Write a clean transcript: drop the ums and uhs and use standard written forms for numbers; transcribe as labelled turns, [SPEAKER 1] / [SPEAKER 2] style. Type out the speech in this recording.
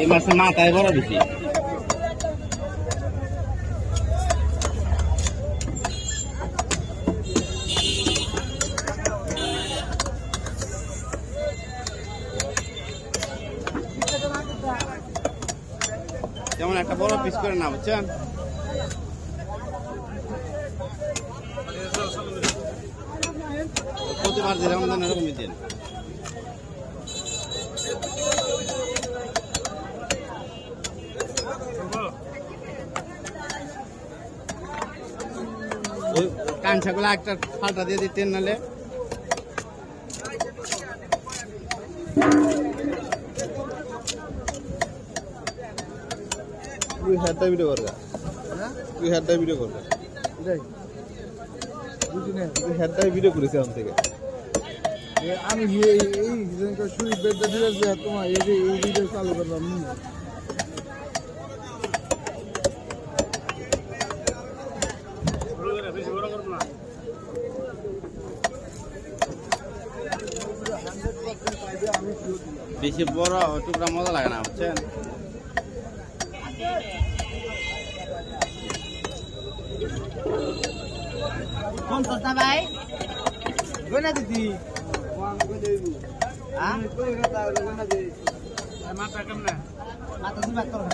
[SPEAKER 1] এই মাসে মাথায় বড় বেশি। যেমন একটা বড় পিস করে না, বুঝছেন? প্রতিবার যেরকম দেন এরকমই দেন। ওই কাঞ্চাগুলো একটা ফালটা দিয়ে দিতেন, নাহলে
[SPEAKER 2] তুই হেডটা ভিডিও করবে, তুই হেডটা ভিডিও করবে, বুঝি না? তুই হেডটাই ভিডিও করেছি এখন থেকে। আমি এই শুরু বেডটা দিয়ে তোমার এই ভিডিও চালু করলাম।
[SPEAKER 1] বেশি বড় টুকরা মজা লাগে না, বুঝছেন?
[SPEAKER 3] ভাই
[SPEAKER 2] গোনা দিদি
[SPEAKER 3] মাথা কেমন মাথা দুই ভাগ করো।